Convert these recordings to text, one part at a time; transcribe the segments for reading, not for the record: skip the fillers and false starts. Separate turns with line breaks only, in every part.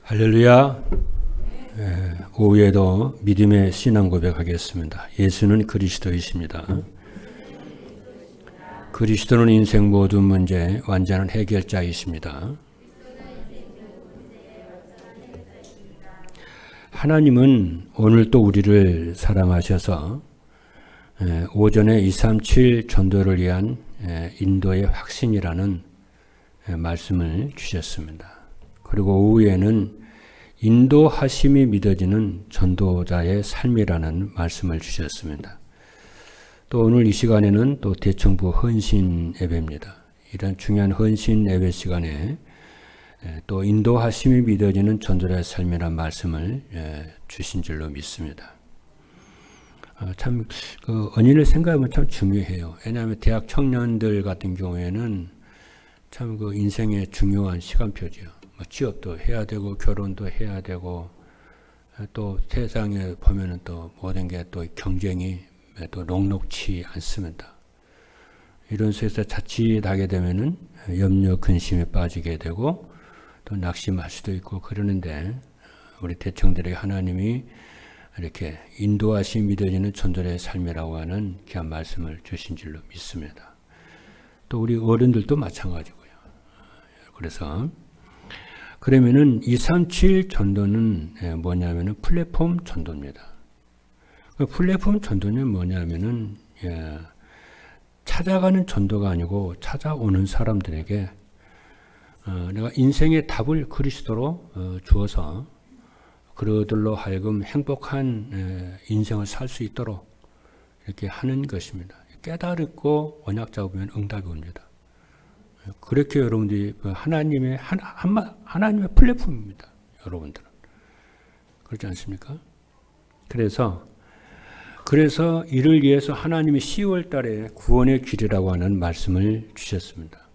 할렐루야. 오후에도 믿음의 신앙 고백하겠습니다. 예수는 그리스도이십니다. 그리스도는 인생 모든 문제 완전한 해결자이십니다. 하나님은 오늘 또 우리를 사랑하셔서 오전에 237 전도를 위한 인도의 확신이라는 말씀을 주셨습니다. 그리고 오후에는 인도하심이 믿어지는 전도자의 삶이라는 말씀을 주셨습니다. 또 오늘 이 시간에는 또 대청부 헌신 예배입니다. 이런 중요한 헌신 예배 시간에 또 인도하심이 믿어지는 전도자의 삶이라는 말씀을 주신 줄로 믿습니다. 참 그 언인을 생각하면 참 중요해요. 왜냐하면 대학 청년들 같은 경우에는 참 그 인생의 중요한 시간표죠. 취업도 해야 되고 결혼도 해야 되고 또 세상에 보면은 또 모든 게 또 경쟁이 또 녹록치 않습니다. 이런 속에서 자칫하게 되면은 염려 근심에 빠지게 되고 또 낙심할 수도 있고 그러는데 우리 대청들에게 하나님이 이렇게 인도하심 믿어지는 전도자의 삶이라고 하는 귀한 말씀을 주신 줄로 믿습니다. 또 우리 어른들도 마찬가지고요. 그래서 그러면은 237 전도는 뭐냐면은 플랫폼 전도입니다. 그 플랫폼 전도는 뭐냐면은 찾아가는 전도가 아니고 찾아오는 사람들에게 내가 인생의 답을 그리스도로 주어서 그들로 하여금 행복한 인생을 살 수 있도록 이렇게 하는 것입니다. 깨달고 언약 잡으면 응답이 옵니다. 그렇게 여러분들이 하나님의 하나님의 플랫폼입니다. 여러분들은 그렇지 않습니까? 그래서 이를 위해서 하나님이 10월 달에 구원의 길이라고 하는 말씀을 주셨습니다.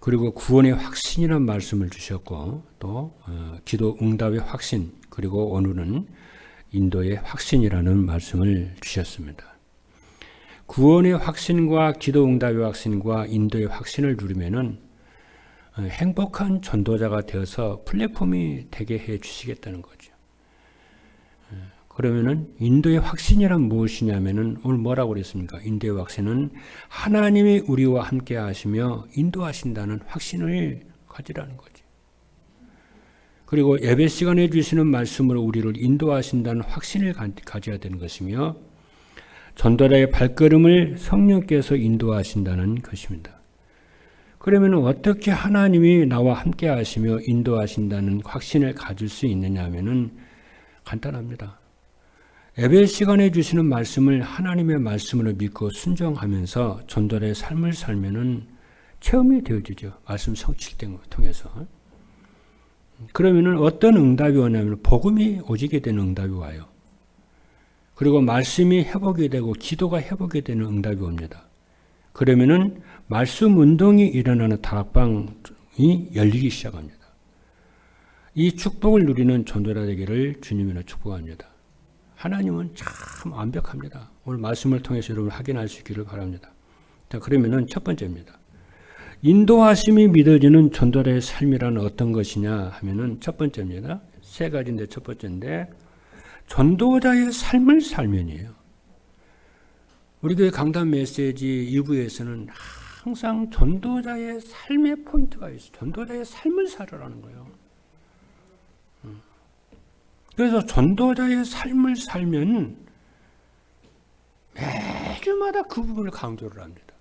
그리고 구원의 확신이라는 말씀을 주셨고 또 기도 응답의 확신 그리고 오늘은 인도의 확신이라는 말씀을 주셨습니다. 구원의 확신과 기도 응답의 확신과 인도의 확신을 누리면은 행복한 전도자가 되어서 플랫폼이 되게 해 주시겠다는 거죠. 그러면은 인도의 확신이란 무엇이냐면은 오늘 뭐라고 그랬습니까? 인도의 확신은 하나님이 우리와 함께 하시며 인도하신다는 확신을 가지라는 거죠. 그리고 예배 시간에 주시는 말씀으로 우리를 인도하신다는 확신을 가져야 되는 것이며 전도자의 발걸음을 성령께서 인도하신다는 것입니다. 그러면 어떻게 하나님이 나와 함께 하시며 인도하신다는 확신을 가질 수 있느냐 하면은 간단합니다. 예배 시간에 주시는 말씀을 하나님의 말씀으로 믿고 순종하면서 전도자의 삶을 살면은 체험이 되어지죠. 말씀 성취된 걸 통해서. 그러면은 어떤 응답이 오냐면 복음이 오지게 되는 응답이 와요. 그리고 말씀이 회복이 되고 기도가 회복이 되는 응답이 옵니다. 그러면은 말씀 운동이 일어나는 다락방이 열리기 시작합니다. 이 축복을 누리는 전도자 되기를 주님으로 축복합니다. 하나님은 참 완벽합니다. 오늘 말씀을 통해서 여러분 확인할 수 있기를 바랍니다. 자, 그러면은 첫 번째입니다. 인도하심이 믿어지는 전도자의 삶이란 어떤 것이냐 하면은 첫 번째입니다. 세 가지인데 첫 번째인데 전도자의 삶을 살면이에요. 우리 교회 강단 메시지 2부에서는 항상 전도자의 삶의 포인트가 있어요. 전도자의 삶을 살으라는 거예요. 그래서 전도자의 삶을 살면 매주마다 그 부분을 강조를 합니다.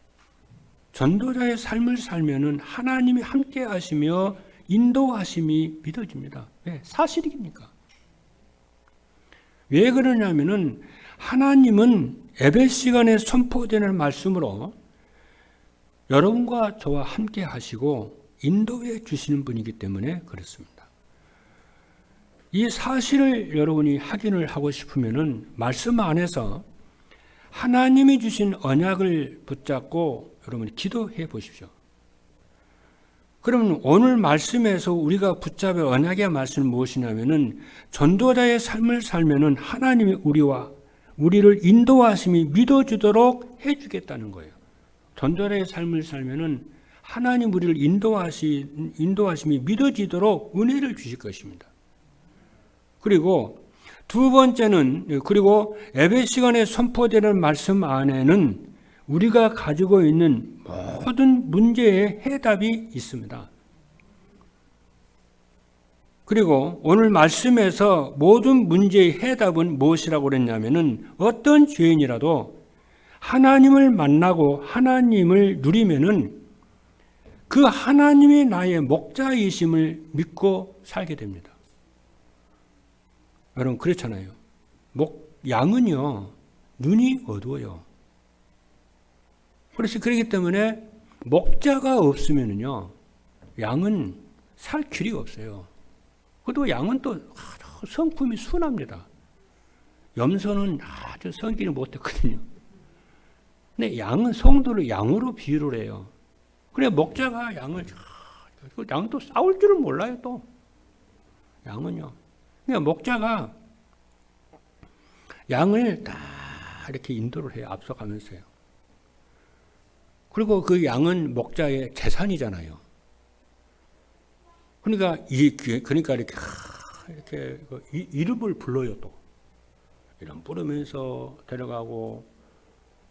전도자의 삶을 살면은 하나님이 함께 하시며 인도하심이 믿어집니다. 왜? 사실이니까. 왜 그러냐면은 하나님은 예배 시간에 선포되는 말씀으로 여러분과 저와 함께 하시고 인도해 주시는 분이기 때문에 그렇습니다. 이 사실을 여러분이 확인을 하고 싶으면은 말씀 안에서 하나님이 주신 언약을 붙잡고 여러분이 기도해 보십시오. 그러면 오늘 말씀에서 우리가 붙잡을 언약의 말씀은 무엇이냐면은 전도자의 삶을 살면은 하나님이 우리를 인도하심이 믿어주도록 해주겠다는 거예요. 전도자의 삶을 살면은 하나님 우리를 인도하심이 믿어지도록 은혜를 주실 것입니다. 그리고 두 번째는, 그리고 예배 시간에 선포되는 말씀 안에는 우리가 가지고 있는 모든 문제의 해답이 있습니다. 그리고 오늘 말씀에서 모든 문제의 해답은 무엇이라고 그랬냐면은 어떤 죄인이라도 하나님을 만나고 하나님을 누리면은 그 하나님이 나의 목자이심을 믿고 살게 됩니다. 여러분 그렇잖아요. 양은요 눈이 어두워요. 그래서 그렇기 때문에 목자가 없으면요 양은 살 길이 없어요. 그리고 양은 또 성품이 순합니다. 염소는 아주 성기를 못했거든요. 근데 양은 성도를 양으로 비유를 해요. 그래 목자가 양은 또 싸울 줄은 몰라요 또. 양은요. 그러니까 목자가 양을 다 이렇게 인도를 해요. 앞서가면서요. 그리고 그 양은 목자의 재산이잖아요. 그러니까 이렇게 이름을 불러요 또. 이름 부르면서 데려가고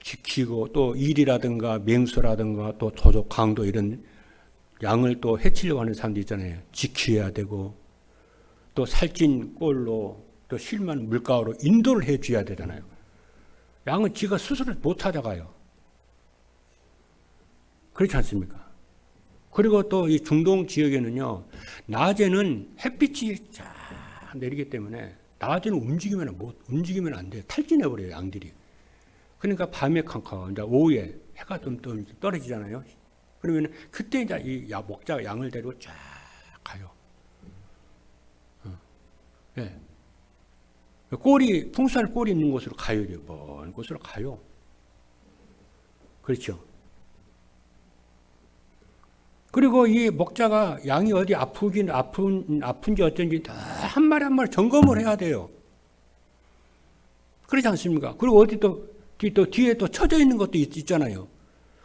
지키고 또 일이라든가 맹수라든가 또 도적 강도 이런 양을 또 해치려고 하는 사람도 있잖아요. 지켜야 되고 또 살찐 꼴로 또 실만 물가로 인도를 해줘야 되잖아요. 양은 지가 스스로 못 찾아가요. 그렇지 않습니까? 그리고 또 이 중동 지역에는요, 낮에는 햇빛이 쫙 내리기 때문에 낮에는 움직이면 안 돼요. 탈진해버려요, 양들이. 그러니까 밤에 이제 오후에 해가 좀 떨어지잖아요. 그러면 그때 이제 이 목자가 양을 데리고 쫙 가요. 네. 풍수할 꼴이 있는 곳으로 가요. 먼 곳으로 가요. 그렇죠. 그리고 이 목자가 양이 어디 아픈지 어쩐지 한 마리 한 마리 점검을 해야 돼요. 그렇지 않습니까? 그리고 어디 또 뒤에 또 쳐져 있는 것도 있잖아요.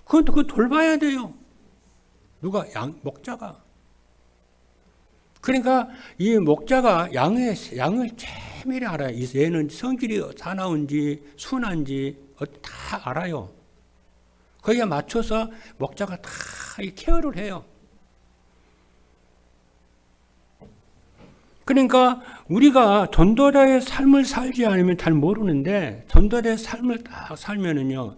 그것도 그거 돌봐야 돼요. 누가? 목자가. 그러니까 이 목자가 양을 세밀히 알아요. 얘는 성질이 사나운지 순한지 다 알아요. 거기에 맞춰서 목자가 다 케어를 해요. 그러니까 우리가 전도자의 삶을 살지 않으면 잘 모르는데 전도자의 삶을 딱 살면은요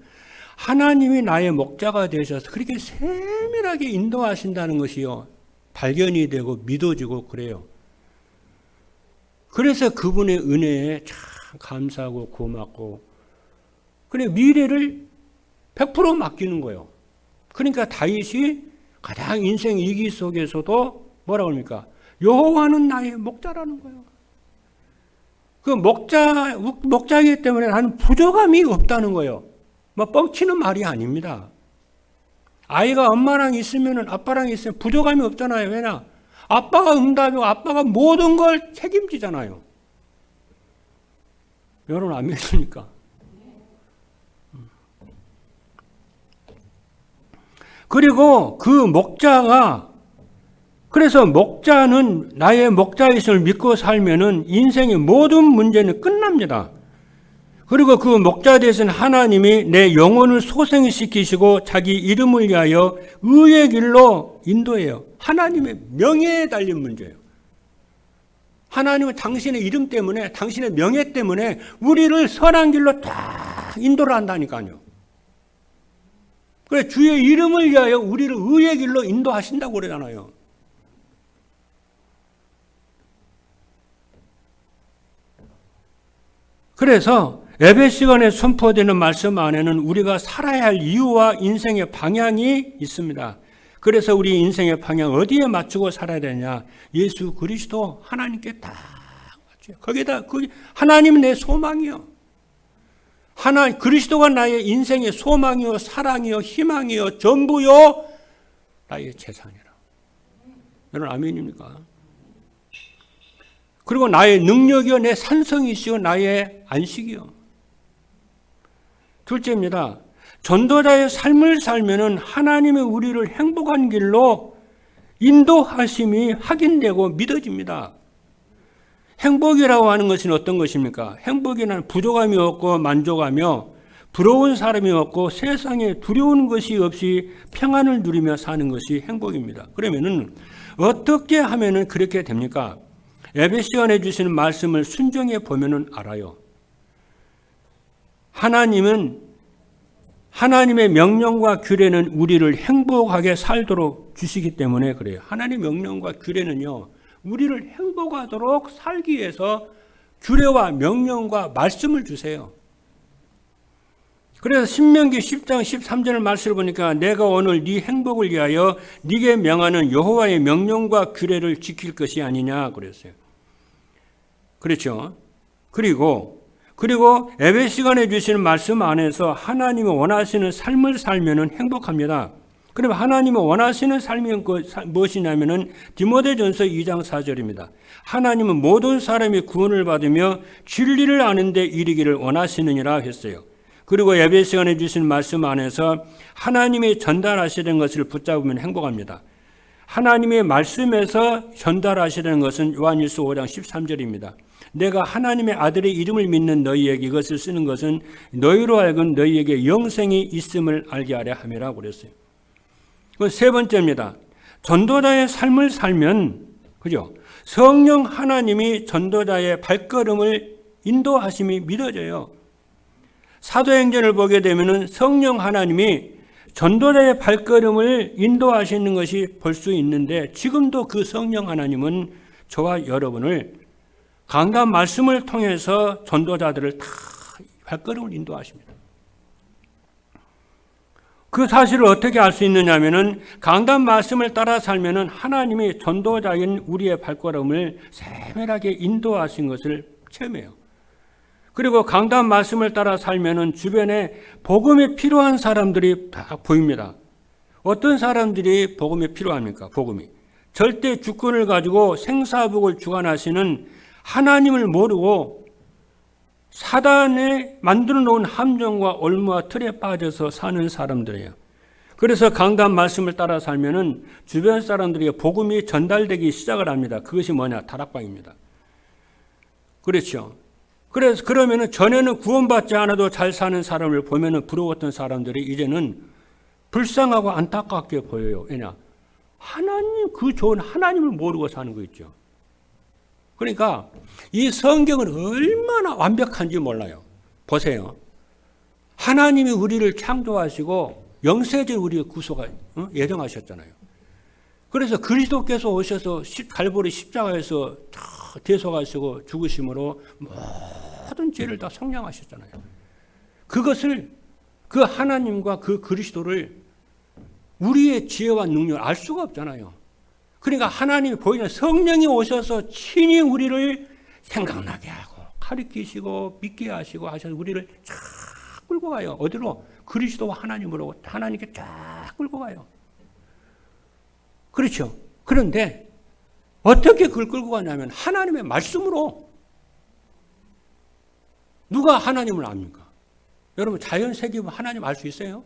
하나님이 나의 목자가 되셔서 그렇게 세밀하게 인도하신다는 것이요 발견이 되고 믿어지고 그래요. 그래서 그분의 은혜에 참 감사하고 고맙고 그래 미래를 100% 맡기는 거예요. 그러니까 다윗이 가장 인생 위기 속에서도 뭐라고 합니까? 여호와는 나의 목자라는 거예요. 그 목자이기 때문에 나는 부족함이 없다는 거예요. 뭐 뻥치는 말이 아닙니다. 아이가 엄마랑 있으면 아빠랑 있으면 부족함이 없잖아요. 왜냐? 아빠가 응답이고 아빠가 모든 걸 책임지잖아요. 여러분 안 믿습니까? 그리고 그 목자가 그래서 목자는 나의 목자이심을 믿고 살면은 인생의 모든 문제는 끝납니다. 그리고 그 목자에 대해서는 하나님이 내 영혼을 소생시키시고 자기 이름을 위하여 의의 길로 인도해요. 하나님의 명예에 달린 문제예요. 하나님은 당신의 이름 때문에 당신의 명예 때문에 우리를 선한 길로 다 인도를 한다니까요. 그래 주의 이름을 위하여 우리를 의의 길로 인도하신다고 그러잖아요. 그래서 예배 시간에 선포되는 말씀 안에는 우리가 살아야 할 이유와 인생의 방향이 있습니다. 그래서 우리 인생의 방향 어디에 맞추고 살아야 되냐? 예수 그리스도 하나님께 다 맞춰요. 거기다 하나님은 내 소망이요. 그리스도가 나의 인생의 소망이요, 사랑이요, 희망이요, 전부요, 나의 재산이라. 여러분 아멘입니까? 그리고 나의 능력이요, 내 산성이시요, 나의 안식이요. 둘째입니다. 전도자의 삶을 살면은 하나님이 우리를 행복한 길로 인도하심이 확인되고 믿어집니다. 행복이라고 하는 것은 어떤 것입니까? 행복이란 부족함이 없고 만족하며 부러운 사람이 없고 세상에 두려운 것이 없이 평안을 누리며 사는 것이 행복입니다. 그러면은 어떻게 하면은 그렇게 됩니까? 에베소서에 주시는 말씀을 순종해 보면은 알아요. 하나님의 명령과 규례는 우리를 행복하게 살도록 주시기 때문에 그래요. 하나님의 명령과 규례는요, 우리를 행복하도록 살기 위해서 규례와 명령과 말씀을 주세요. 그래서 신명기 10장 13절 말씀을 보니까 내가 오늘 네 행복을 위하여 네게 명하는 여호와의 명령과 규례를 지킬 것이 아니냐 그랬어요. 그렇죠. 그리고 에베소서에 주시는 말씀 안에서 하나님이 원하시는 삶을 살면은 행복합니다. 그럼 하나님이 원하시는 삶이 무엇이냐면은 디모데전서 2장 4절입니다. 하나님은 모든 사람이 구원을 받으며 진리를 아는 데 이르기를 원하시느니라 했어요. 그리고 에베소서에 주신 말씀 안에서 하나님이 전달하시는 것을 붙잡으면 행복합니다. 하나님의 말씀에서 전달하시는 것은 요한일서 5장 13절입니다. 내가 하나님의 아들의 이름을 믿는 너희에게 이것을 쓰는 것은 너희로 하여금 너희에게 영생이 있음을 알게 하려 함이라고 그랬어요. 세 번째입니다. 전도자의 삶을 살면, 그죠? 성령 하나님이 전도자의 발걸음을 인도하심이 믿어져요. 사도행전을 보게 되면은 성령 하나님이 전도자의 발걸음을 인도하시는 것이 볼 수 있는데 지금도 그 성령 하나님은 저와 여러분을 강단 말씀을 통해서 전도자들을 다 발걸음을 인도하십니다. 그 사실을 어떻게 알 수 있느냐 하면은 강단 말씀을 따라 살면은 하나님이 전도자인 우리의 발걸음을 세밀하게 인도하신 것을 체험해요. 그리고 강단 말씀을 따라 살면은 주변에 복음이 필요한 사람들이 다 보입니다. 어떤 사람들이 복음이 필요합니까? 복음이. 절대 주권을 가지고 생사복을 주관하시는 하나님을 모르고 사단에 만들어 놓은 함정과 올무와 틀에 빠져서 사는 사람들이에요. 그래서 강단 말씀을 따라 살면은 주변 사람들에게 복음이 전달되기 시작을 합니다. 그것이 뭐냐? 다락방입니다. 그렇죠. 그러면은 전에는 구원받지 않아도 잘 사는 사람을 보면은 부러웠던 사람들이 이제는 불쌍하고 안타깝게 보여요. 왜냐? 그 좋은 하나님을 모르고 사는 거 있죠. 그러니까 이 성경은 얼마나 완벽한지 몰라요. 보세요. 하나님이 우리를 창조하시고 영세전 우리의 구속을 예정하셨잖아요. 그래서 그리스도께서 오셔서 갈보리 십자가에서 대속하시고 죽으심으로 모든 죄를 다 속량하셨잖아요. 그것을 그 하나님과 그 그리스도를 우리의 지혜와 능력을 알 수가 없잖아요. 그러니까 하나님이 보이는 성령이 오셔서 친히 우리를 생각나게 하고 가르치시고 믿게 하시고 하셔서 우리를 쫙 끌고 가요. 어디로? 그리스도와 하나님으로 하나님께 쫙 끌고 가요. 그렇죠. 그런데 어떻게 그걸 끌고 가냐면 하나님의 말씀으로. 누가 하나님을 압니까? 여러분 자연 세계면 하나님 알 수 있어요?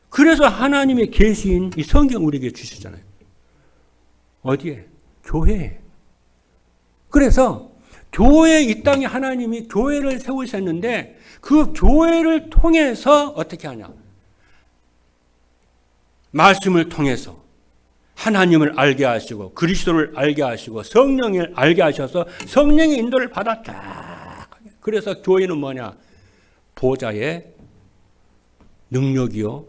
그래서 하나님의 계시인 이 성경 우리에게 주시잖아요. 어디에? 교회에. 그래서 교회 이 땅에 하나님이 교회를 세우셨는데 그 교회를 통해서 어떻게 하냐? 말씀을 통해서 하나님을 알게 하시고 그리스도를 알게 하시고 성령을 알게 하셔서 성령의 인도를 받아 쫙. 그래서 교회는 뭐냐? 보좌의 능력이요.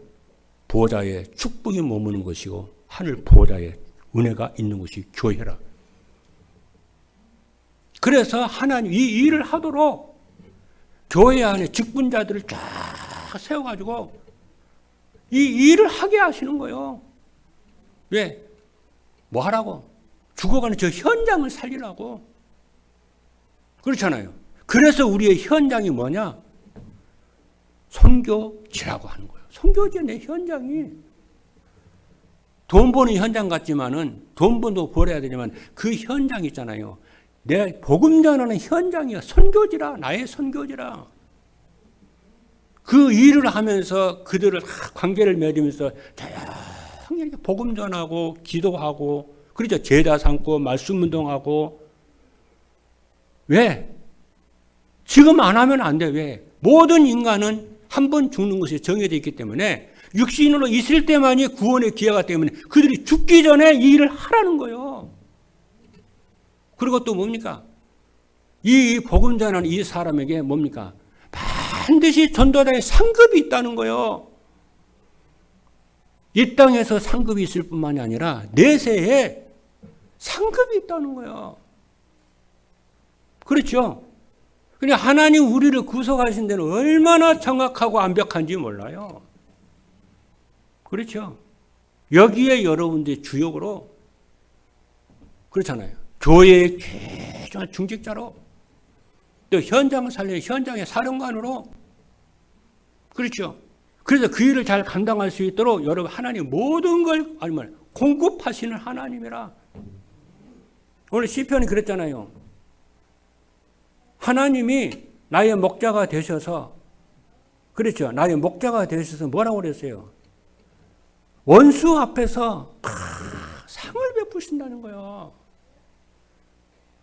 보좌의 축복이 머무는 것이고 하늘 보좌의 은혜가 있는 것이 교회라. 그래서 하나님 이 일을 하도록 교회 안에 직분자들을 쫙 세워가지고 이 일을 하게 하시는 거예요. 왜? 뭐 하라고? 죽어가는 저 현장을 살리라고. 그렇잖아요. 그래서 우리의 현장이 뭐냐? 선교지라고 하는 거예요. 선교지 내 현장이. 돈 버는 현장 같지만은 돈도 벌어야 되지만 그 현장 있잖아요. 내 복음 전하는 현장이야. 선교지라. 나의 선교지라. 그 일을 하면서 그들을 관계를 맺으면서 다양하게 복음 전하고 기도하고 그렇죠. 제자 삼고 말씀 운동하고. 왜? 지금 안 하면 안 돼. 왜? 모든 인간은 한 번 죽는 것이 정해져 있기 때문에 육신으로 있을 때만이 구원의 기회가 때문에 그들이 죽기 전에 이 일을 하라는 거예요. 그리고 또 뭡니까? 이 복음 전하는 이 사람에게 뭡니까? 반드시 전도자의 상급이 있다는 거예요. 이 땅에서 상급이 있을 뿐만이 아니라 내세에 상급이 있다는 거예요. 그렇죠? 그러니까 하나님 우리를 구속하신 데는 얼마나 정확하고 완벽한지 몰라요. 그렇죠? 여기에 여러분들이 주역으로 그렇잖아요. 교회의 귀중한 중직자로 또 현장을 살리는 현장의 사령관으로 그렇죠. 그래서 그 일을 잘 감당할 수 있도록 여러분 하나님 모든 걸 아니면 공급하시는 하나님이라. 오늘 시편이 그랬잖아요. 하나님이 나의 목자가 되셔서 그렇죠. 나의 목자가 되셔서 뭐라고 그랬어요? 원수 앞에서 상을 베푸신다는 거예요.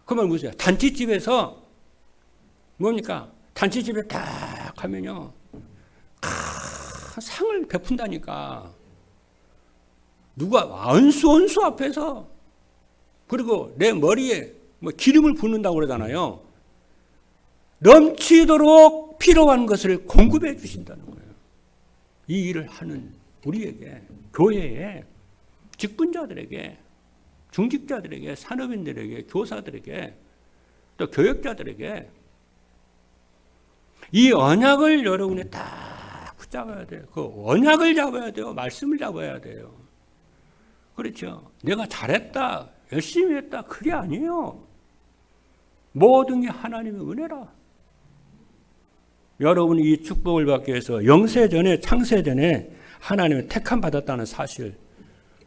그 말 무엇이에요? 단체집에서 뭡니까? 단체집에 딱 하면요. 상을 베푼다니까. 누가 원수 앞에서 그리고 내 머리에 뭐 기름을 붓는다고 그러잖아요. 넘치도록 필요한 것을 공급해 주신다는 거예요. 이 일을 하는 우리에게, 교회에, 직분자들에게, 중직자들에게, 산업인들에게, 교사들에게, 또 교역자들에게 이 언약을 여러분이 딱 붙잡아야 돼요. 그 언약을 잡아야 돼요. 말씀을 잡아야 돼요. 그렇죠. 내가 잘했다, 열심히 했다, 그게 아니에요. 모든 게 하나님의 은혜라. 여러분이 이 축복을 받기 위해서 영세전에 창세전에 하나님의 택함 받았다는 사실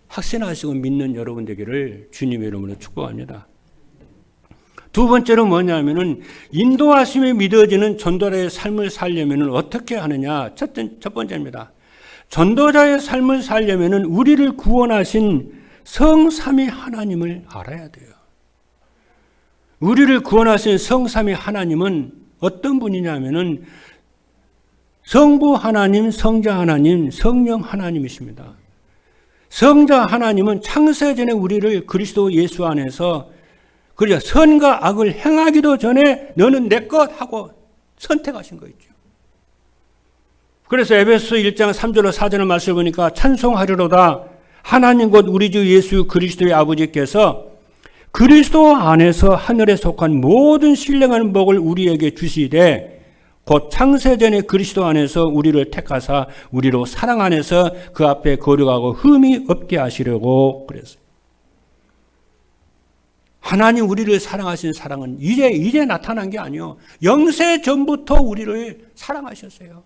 확신하시고 믿는 여러분 되기를 주님의 이름으로 축복합니다. 두 번째로 뭐냐면은 인도하심이 믿어지는 전도자의 삶을 살려면은 어떻게 하느냐? 첫 번째입니다. 전도자의 삶을 살려면은 우리를 구원하신 성삼위 하나님을 알아야 돼요. 우리를 구원하신 성삼위 하나님은 어떤 분이냐면은 성부 하나님, 성자 하나님, 성령 하나님이십니다. 성자 하나님은 창세전에 우리를 그리스도 예수 안에서 그저 선과 악을 행하기도 전에 너는 내 것 하고 선택하신 거 있죠. 그래서 에베소 1장 3절로 4절의 말씀을 보니까 찬송하리로다 하나님 곧 우리 주 예수 그리스도의 아버지께서 그리스도 안에서 하늘에 속한 모든 신령한 복을 우리에게 주시되 곧 창세전에 그리스도 안에서 우리를 택하사 우리로 사랑 안에서 그 앞에 거룩하고 흠이 없게 하시려고 그랬어요. 하나님 우리를 사랑하신 사랑은 이제 나타난 게 아니요. 영세 전부터 우리를 사랑하셨어요.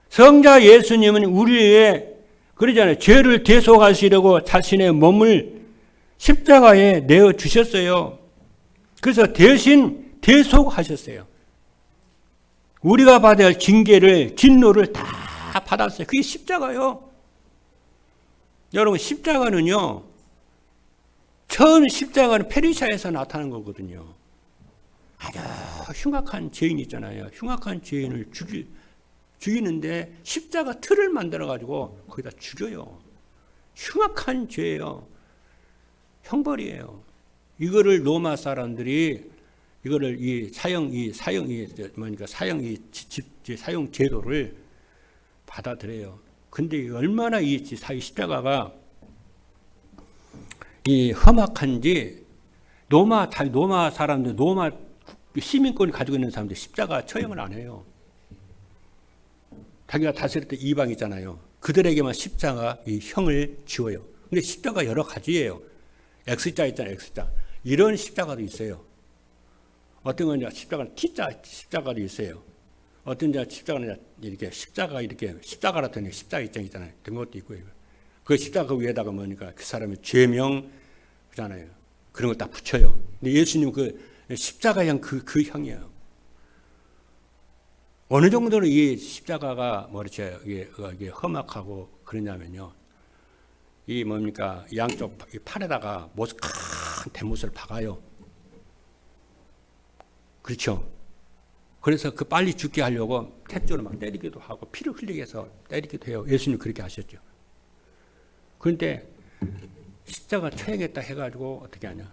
성자 예수님은 우리의 그러잖아요. 죄를 대속하시려고 자신의 몸을 십자가에 내어 주셨어요. 그래서 대신 대속하셨어요. 우리가 받아야 할 징계를, 진노를 다 받았어요. 그게 십자가요. 여러분, 십자가는요, 처음 십자가는 페르시아에서 나타난 거거든요. 아주 흉악한 죄인 있잖아요. 흉악한 죄인을 죽이는데 십자가 틀을 만들어가지고 거기다 죽여요. 흉악한 죄예요. 형벌이에요. 이거를 로마 사람들이 이거를 사형 제도를 받아들여요. 근데 얼마나 이 십자가가 이 험악한지 로마 사람들, 로마 시민권을 가지고 있는 사람들 십자가 처형을 안 해요. 자기가 다스릴 때 이방 있잖아요. 그들에게만 십자가 이 형을 지어요. 근데 십자가 여러 가지예요. X자 있잖아요. X자. 이런 십자가도 있어요. 어떤 건 십자가는 T자 십자가도 있어요. 어떤 십자가는 이렇게 십자가라 되는 십자가 있잖아요. 그런 것도 있고요. 그 십자가 위에다가 뭐니까 그 사람의 죄명 그잖아요. 그런 거 딱 붙여요. 근데 예수님 그 십자가형 그 형이에요. 어느 정도로 이 십자가가 뭐죠? 이게 험악하고 그러냐면요. 이 뭡니까? 양쪽 팔에다가 큰 대못을 박아요. 그렇죠? 그래서 그 빨리 죽게 하려고 탯줄로 막 때리기도 하고 피를 흘리게 해서 때리기도 해요. 예수님 그렇게 하셨죠. 그런데 십자가 쳐야겠다 해가지고 어떻게 하냐?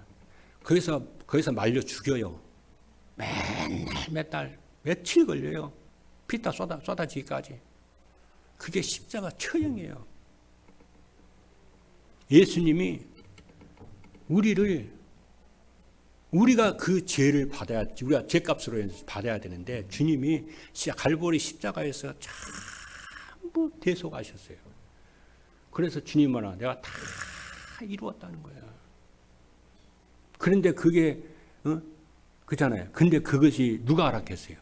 거기서 말려 죽여요. 맨날 며칠 걸려요. 피 다 쏟아지기까지. 그게 십자가 처형이에요. 예수님이 우리가 그 죄를 우리가 죄값으로 받아야 되는데 주님이 갈보리 십자가에서 전부 대속하셨어요. 그래서 주님 말아 내가 다 이루었다는 거야. 그런데 그게 그잖아요. 근데 그것이 누가 알았겠어요?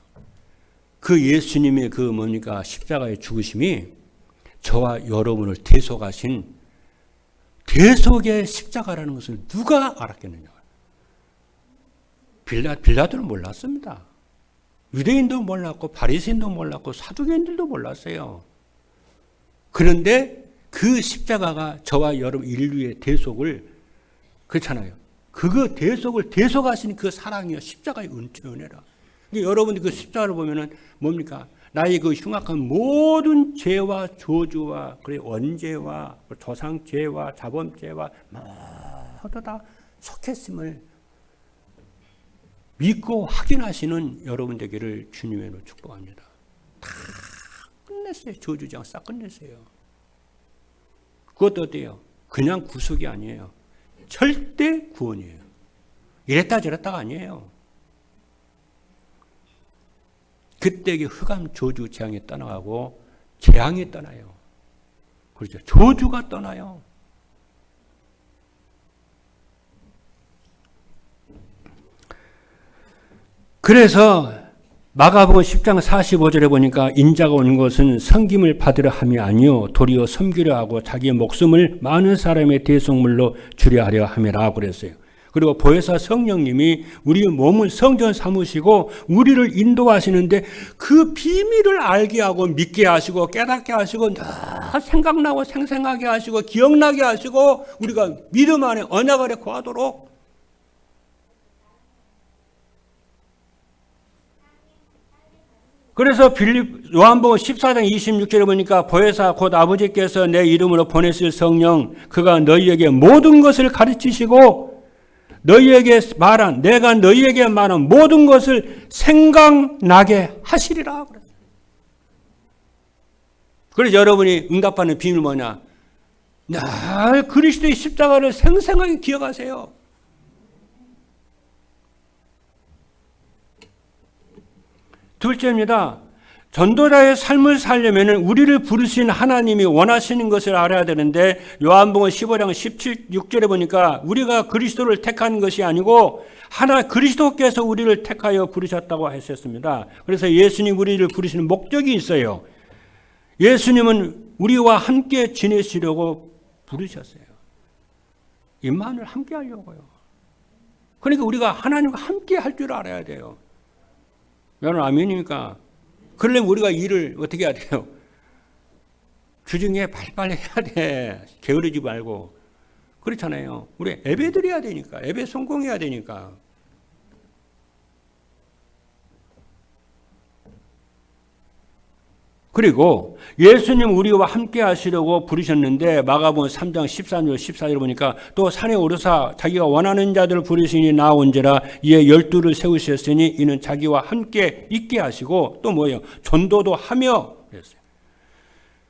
그 예수님의 그 뭡니까 십자가의 죽으심이 저와 여러분을 대속하신 대속의 십자가라는 것을 누가 알았겠느냐? 빌라도는 몰랐습니다. 유대인도 몰랐고 바리새인도 몰랐고 사두개인들도 몰랐어요. 그런데 그 십자가가 저와 여러분 인류의 대속을 그렇잖아요. 그거 대속을 대속하신 그 사랑이요 십자가의 은혜라. 여러분이 그 십자가를 보면은 뭡니까? 나의 그 흉악한 모든 죄와 저주와 원죄와 조상죄와 자범죄와 모두 다 속했음을 믿고 확인하시는 여러분 되기를 주님으로 축복합니다. 다 끝냈어요. 저주장 싹 끝냈어요. 그것도 어때요? 그냥 구속이 아니에요. 절대 구원이에요. 이랬다 저랬다가 아니에요. 그때 흑암 저주 재앙이 떠나가고 재앙이 떠나요. 그렇죠. 저주가 떠나요. 그래서 마가복음 10장 45절에 보니까 인자가 온 것은 섬김을 받으려 함이 아니요 도리어 섬기려 하고 자기의 목숨을 많은 사람의 대속물로 주려 하려 함이라 그랬어요. 그리고 보혜사 성령님이 우리 몸을 성전 삼으시고 우리를 인도하시는데 그 비밀을 알게 하고 믿게 하시고 깨닫게 하시고 생각나고 생생하게 하시고 기억나게 하시고 우리가 믿음 안에 언약 아래 거하도록 그래서 요한복음 14장 26절에 보니까 보혜사 곧 아버지께서 내 이름으로 보내실 성령 그가 너희에게 모든 것을 가르치시고 내가 너희에게 말한 모든 것을 생각나게 하시리라. 그래서 여러분이 응답하는 비밀 뭐냐? 날 그리스도의 십자가를 생생하게 기억하세요. 둘째입니다. 전도자의 삶을 살려면 우리를 부르신 하나님이 원하시는 것을 알아야 되는데 요한복음 15장 16절에 보니까 우리가 그리스도를 택한 것이 아니고 그리스도께서 우리를 택하여 부르셨다고 하셨습니다. 그래서 예수님 우리를 부르시는 목적이 있어요. 예수님은 우리와 함께 지내시려고 부르셨어요. 임마누엘 함께 하려고요. 그러니까 우리가 하나님과 함께 할 줄 알아야 돼요. 여러분 아멘입니까? 그러려면 우리가 일을 어떻게 해야 돼요? 주중에 빨리빨리 해야 돼. 게으르지 말고. 그렇잖아요. 우리 예배 드려야 되니까. 예배 성공해야 되니까. 그리고 예수님 우리와 함께 하시려고 부르셨는데 마가복음 3장 13절 14절 보니까 또 산에 오르사 자기가 원하는 자들을 부르시니 나온지라 이에 12를 세우셨으니 이는 자기와 함께 있게 하시고 또 뭐예요? 전도도 하며 그랬어요.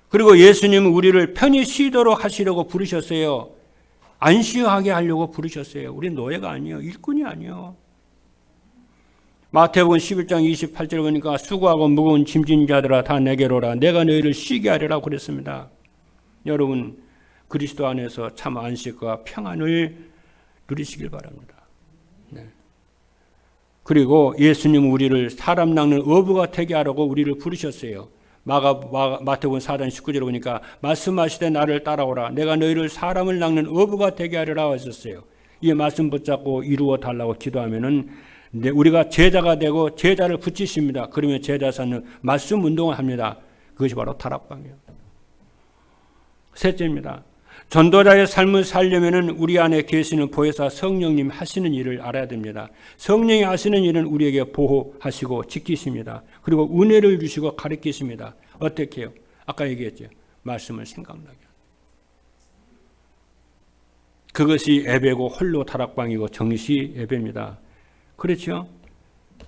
그리고 예수님은 우리를 편히 쉬도록 하시려고 부르셨어요. 안쉬하게 하려고 부르셨어요. 우리 노예가 아니에요. 일꾼이 아니에요. 마태복음 11장 28절에 보니까 수고하고 무거운 짐진 자들아 다 내게로 오라 내가 너희를 쉬게 하리라 그랬습니다. 여러분 그리스도 안에서 참 안식과 평안을 누리시길 바랍니다. 네. 그리고 예수님 우리를 사람 낚는 어부가 되게 하라고 우리를 부르셨어요. 마태복음 4장 19절에 보니까 말씀하시되 나를 따라오라 내가 너희를 사람을 낚는 어부가 되게 하리라 하셨어요. 이 말씀 붙잡고 이루어 달라고 기도하면은 근데 우리가 제자가 되고 제자를 붙이십니다. 그러면 제자사는 말씀 운동을 합니다. 그것이 바로 다락방이에요. 셋째입니다. 전도자의 삶을 살려면 우리 안에 계시는 보혜사 성령님 하시는 일을 알아야 됩니다. 성령이 하시는 일은 우리에게 보호하시고 지키십니다. 그리고 은혜를 주시고 가르치십니다. 어떻게 해요? 아까 얘기했죠. 말씀을 생각나게. 그것이 예배고 홀로 다락방이고 정시 예배입니다. 그렇죠?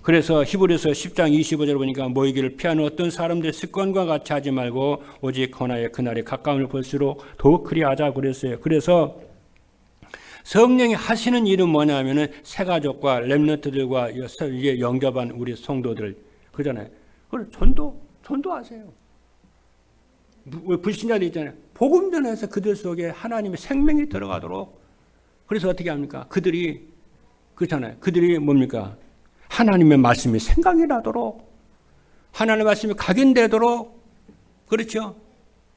그래서 히브리서 10장 25절 보니까 모이기를 피하는 어떤 사람들의 습관과 같이 하지 말고 오직 헌화의 그날이 가까움을 볼수록 더욱 그리하자 그랬어요. 그래서 성령이 하시는 일은 뭐냐면은 새가족과 렘넌트들과 이제 영접한 우리 성도들 그잖아요. 그걸 전도하세요. 불신자들 있잖아요. 복음 전해서 그들 속에 하나님의 생명이 들어가도록. 그래서 어떻게 합니까? 그들이 그렇잖아요. 그들이 뭡니까? 하나님의 말씀이 생각이 나도록, 하나님의 말씀이 각인되도록, 그렇죠?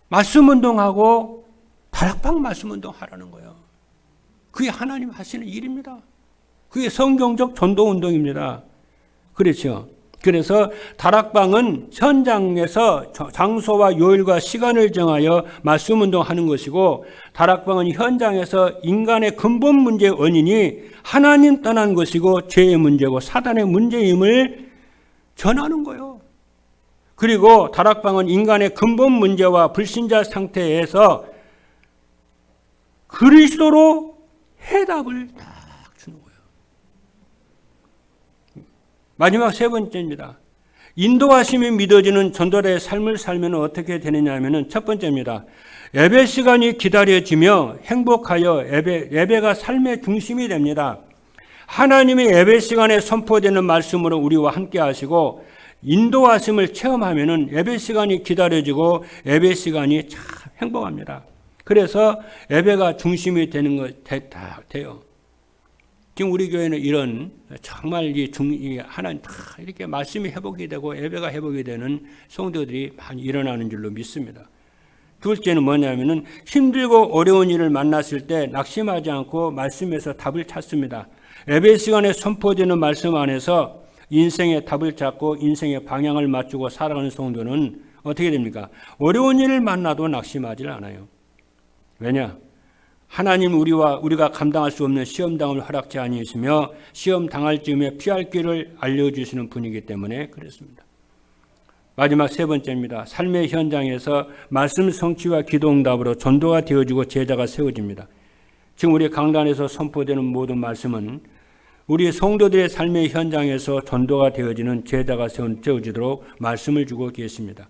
말씀 운동하고 다락방 말씀 운동 하라는 거예요. 그게 하나님 하시는 일입니다. 그게 성경적 전도 운동입니다. 그렇죠? 그래서 다락방은 현장에서 장소와 요일과 시간을 정하여 말씀 운동하는 것이고, 다락방은 현장에서 인간의 근본 문제의 원인이 하나님 떠난 것이고 죄의 문제고 사단의 문제임을 전하는 거예요. 그리고 다락방은 인간의 근본 문제와 불신자 상태에서 그리스도로 해답을 딱 주는 거예요. 마지막 세 번째입니다. 인도하심이 믿어지는 전도자의 삶을 살면 어떻게 되느냐 하면은 첫 번째입니다. 예배 시간이 기다려지며 행복하여 예배가 삶의 중심이 됩니다. 하나님의 예배 시간에 선포되는 말씀으로 우리와 함께 하시고 인도하심을 체험하면은 예배 시간이 기다려지고 예배 시간이 참 행복합니다. 그래서 예배가 중심이 되는 것 돼요. 지금 우리 교회는 이런 정말 하나님 다 이렇게 말씀이 회복이 되고 예배가 회복이 되는 성도들이 많이 일어나는 줄로 믿습니다. 둘째는 뭐냐면은 힘들고 어려운 일을 만났을 때 낙심하지 않고 말씀에서 답을 찾습니다. 예배 시간에 선포되는 말씀 안에서 인생의 답을 찾고 인생의 방향을 맞추고 살아가는 성도는 어떻게 됩니까? 어려운 일을 만나도 낙심하지 않아요. 왜냐? 하나님 우리가 감당할 수 없는 시험당을 허락지 아니하시며 시험 당할 즈음에 피할 길을 알려주시는 분이기 때문에 그렇습니다. 마지막 세 번째입니다. 삶의 현장에서 말씀 성취와 기도 응답으로 전도가 되어지고 제자가 세워집니다. 지금 우리 강단에서 선포되는 모든 말씀은 우리 성도들의 삶의 현장에서 전도가 되어지는 제자가 세워지도록 말씀을 주고 계십니다.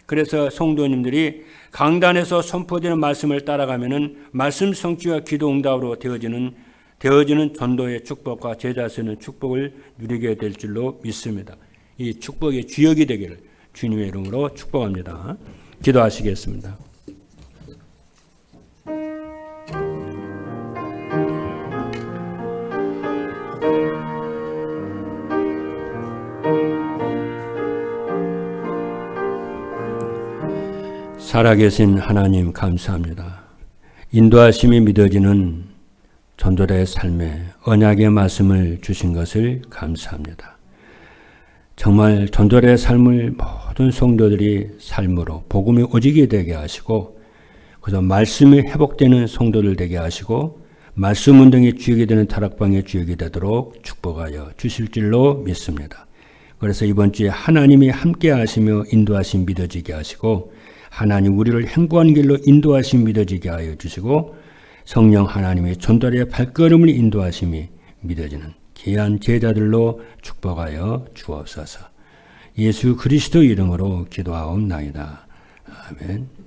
그래서 성도님들이 강단에서 선포되는 말씀을 따라가면은 말씀 성취와 기도 응답으로 되어지는 전도의 축복과 제자 세우는 축복을 누리게 될 줄로 믿습니다. 이 축복의 주역이 되기를 주님의 이름으로 축복합니다. 기도하시겠습니다. 살아계신 하나님 감사합니다. 인도하심이 믿어지는 전도자의 삶에 언약의 말씀을 주신 것을 감사합니다. 정말 전도자의 삶을 모든 성도들이 삶으로 복음이 오지게 되게 하시고 그래서 말씀이 회복되는 성도들 되게 하시고 말씀 운동의 주역이 되는 다락방의 주역이 되도록 축복하여 주실 줄로 믿습니다. 그래서 이번 주에 하나님이 함께 하시며 인도하심 믿어지게 하시고 하나님 우리를 행복한 길로 인도하심 믿어지게 하여 주시고 성령 하나님의 전도자의 발걸음을 인도하심이 믿어지는 귀한 제자들로 축복하여 주옵소서. 예수 그리스도 이름으로 기도하옵나이다. 아멘.